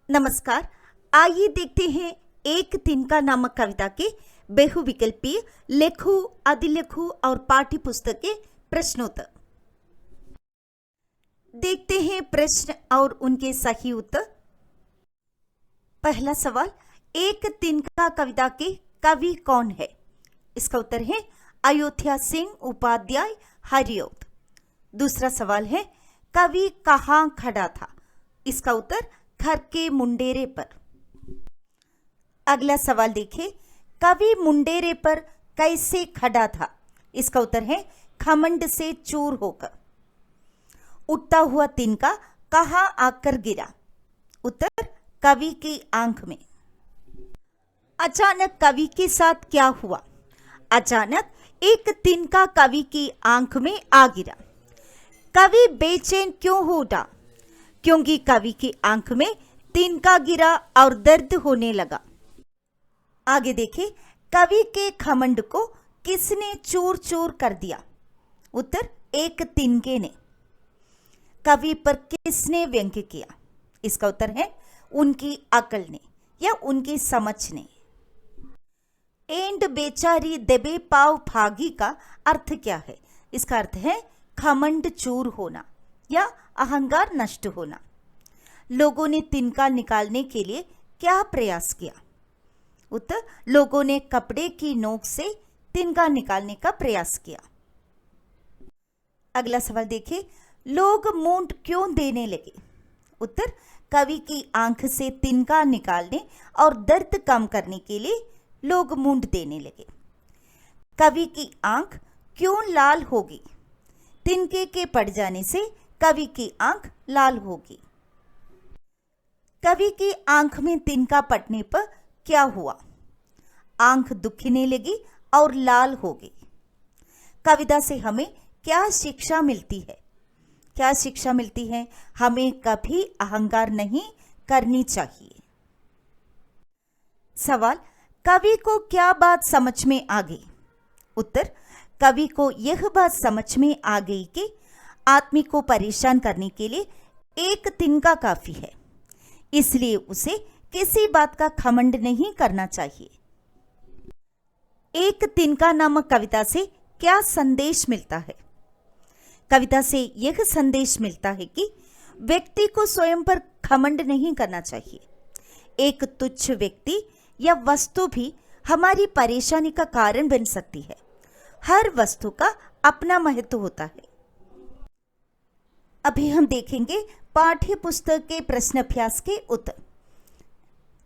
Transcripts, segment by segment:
नमस्कार। आइए देखते हैं एक तिनका नामक कविता के बहुविकल्पीय लेखु, अधिलेखु और पाठ्य पुस्तक के प्रश्नोत्तर। देखते हैं प्रश्न और उनके सही उत्तर। पहला सवाल, एक तिनका कविता के कवि कौन है? इसका उत्तर है अयोध्या सिंह उपाध्याय हरिऔध। दूसरा सवाल है, कवि कहाँ खड़ा था? इसका उत्तर घर के मुंडेरे पर। अगला सवाल देखिए, कवि मुंडेरे पर कैसे खड़ा था? इसका उत्तर है घमंड से चूर होकर। उठता हुआ तिनका कहाँ आकर गिरा? उत्तर कवि की आंख में। अचानक कवि के साथ क्या हुआ? अचानक एक तिनका कवि की आंख में आ गिरा। कवि बेचैन क्यों हो उठा? क्योंकि कवि की आंख में तिनका गिरा और दर्द होने लगा। आगे देखिए, कवि के घमंड को किसने चूर चूर कर दिया? उत्तर एक तिनके ने। कवि पर किसने व्यंग्य किया? इसका उत्तर है उनकी अकल ने या उनकी समझ ने। एंड बेचारी दबे पाव भागी का अर्थ क्या है? इसका अर्थ है घमंड चूर होना या अहंकार नष्ट होना। लोगों ने तिनका निकालने के लिए क्या प्रयास किया? उत्तर लोगों ने कपड़े की नोक से तिनका निकालने का प्रयास किया। अगला सवाल देखिए, लोग मूंड क्यों देने लगे? उत्तर कवि की आंख से तिनका निकालने और दर्द कम करने के लिए लोग मूंड देने लगे। कवि की आंख क्यों लाल होगी? तिनके के पड़ जाने से कवि की आंख लाल होगी। कवि की आंख में तिनका पड़ने पर क्या हुआ? आंख दुखने लगी और लाल हो गई। कविता से हमें क्या शिक्षा मिलती है? क्या शिक्षा मिलती है? हमें कभी अहंकार नहीं करनी चाहिए। सवाल, कवि को क्या बात समझ में आ गई? उत्तर कवि को यह बात समझ में आ गई कि आदमी को परेशान करने के लिए एक तिनका काफी है, इसलिए उसे किसी बात का घमंड नहीं करना चाहिए। एक तिनका नामक कविता से क्या संदेश मिलता है? कविता से यह संदेश मिलता है कि व्यक्ति को स्वयं पर घमंड नहीं करना चाहिए। एक तुच्छ व्यक्ति या वस्तु भी हमारी परेशानी का कारण बन सकती है। हर वस्तु का अपना महत्व होता है। अभी हम देखेंगे पाठ्य पुस्तक के प्रश्न अभ्यास के उत्तर।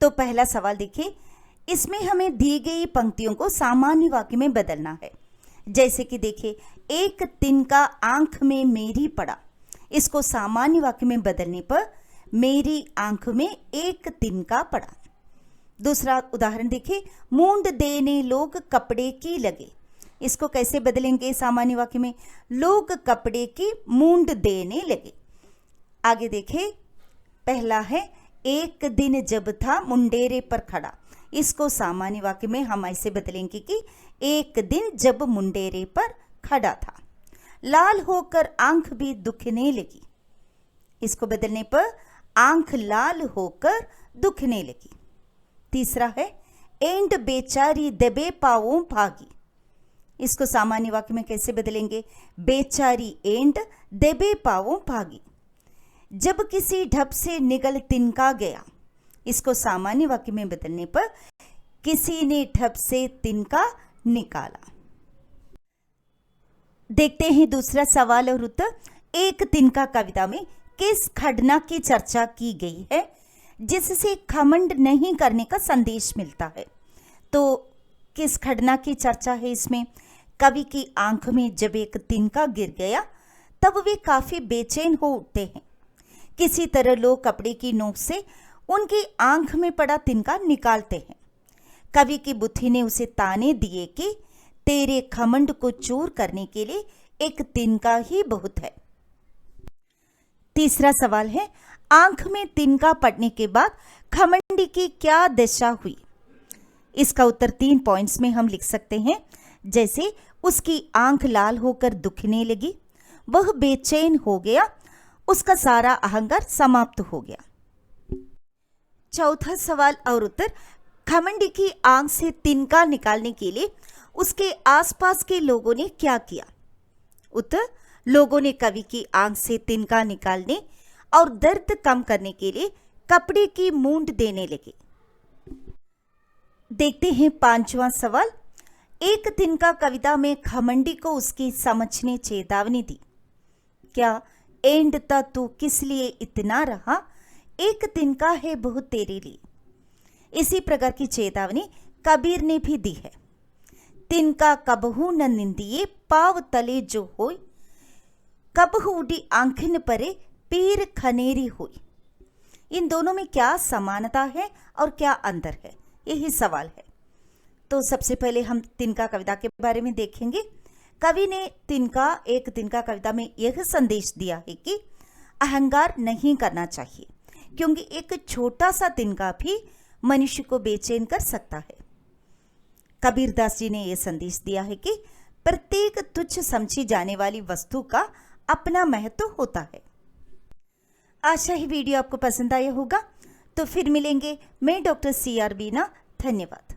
तो पहला सवाल देखिए, इसमें हमें दी गई पंक्तियों को सामान्य वाक्य में बदलना है। जैसे कि देखिए, एक तिनका आंख में मेरी पड़ा। इसको सामान्य वाक्य में बदलने पर मेरी आंख में एक तिनका पड़ा। दूसरा उदाहरण देखिए, मूंड देने लोग कपड़े की लगे। इसको कैसे बदलेंगे सामान्य वाक्य में? लोग कपड़े की मूंड देने लगे। आगे देखें, पहला है एक दिन जब था मुंडेरे पर खड़ा। इसको सामान्य वाक्य में हम ऐसे बदलेंगे कि एक दिन जब मुंडेरे पर खड़ा था। लाल होकर आंख भी दुखने लगी। इसको बदलने पर आंख लाल होकर दुखने लगी। तीसरा है एंड बेचारी दबे पांवों भागी। इसको सामान्य वाक्य में कैसे बदलेंगे? बेचारी एंड दबे पांवों भागी। जब किसी ढप से निगल तिनका गया। इसको सामान्य वाक्य में बदलने पर किसी ने ढप से तिनका निकाला। देखते हैं दूसरा सवाल और उत्तर। एक तिनका कविता में किस घटना की चर्चा की गई है जिससे घमंड नहीं करने का संदेश मिलता है? तो किस घटना की चर्चा है इसमें? कवि की आंख में जब एक तिनका गिर गया तब वे काफी बेचैन हो उठते हैं। किसी तरह लोग कपड़े की नोक से उनकी आंख में पड़ा तिनका निकालते हैं। कवि की बुद्धि ने उसे ताने दिए कि तेरे घमंड को चूर करने के लिए एक तिनका ही बहुत है। तीसरा सवाल है, आंख में तिनका पड़ने के बाद घमंडी की क्या दशा हुई? इसका उत्तर 3 पॉइंट्स में हम लिख सकते हैं। जैसे उसकी आंख लाल होकर दुखने लगी, वह बेचैन हो गया, उसका सारा अहंकार समाप्त हो गया। चौथा सवाल और उत्तर। घमंडी की आंख से तिनका निकालने के लिए उसके आसपास के लोगों ने क्या किया? उत्तर, लोगों ने कवि की आंख से तिनका निकालने और दर्द कम करने के लिए कपड़े की मूंद देने लगे। देखते हैं पांचवा सवाल। एक तिनका कविता में घमंडी को उसकी समझ ने चेतावनी दी। क्या एंड तक तू किस लिए इतना रहा, एक तिनका है बहुत तेरे लिए। इसी प्रकार की चेतावनी कबीर ने भी दी है। तिनका कबहू न निंदिए पाव तले जो होय, कबहू उडी आंखन परे पीर खनेरी होय। इन दोनों में क्या समानता है और क्या अंतर है, यही सवाल है। तो सबसे पहले हम तिनका कविता के बारे में देखेंगे। कवि ने एक तिनका कविता में यह संदेश दिया है कि अहंकार नहीं करना चाहिए, क्योंकि एक छोटा सा तिनका भी मनुष्य को बेचैन कर सकता है। कबीरदास जी ने यह संदेश दिया है कि प्रत्येक तुच्छ समझी जाने वाली वस्तु का अपना महत्व होता है। आशा ही वीडियो आपको पसंद आया होगा। तो फिर मिलेंगे। मैं डॉक्टर CR वीना। धन्यवाद।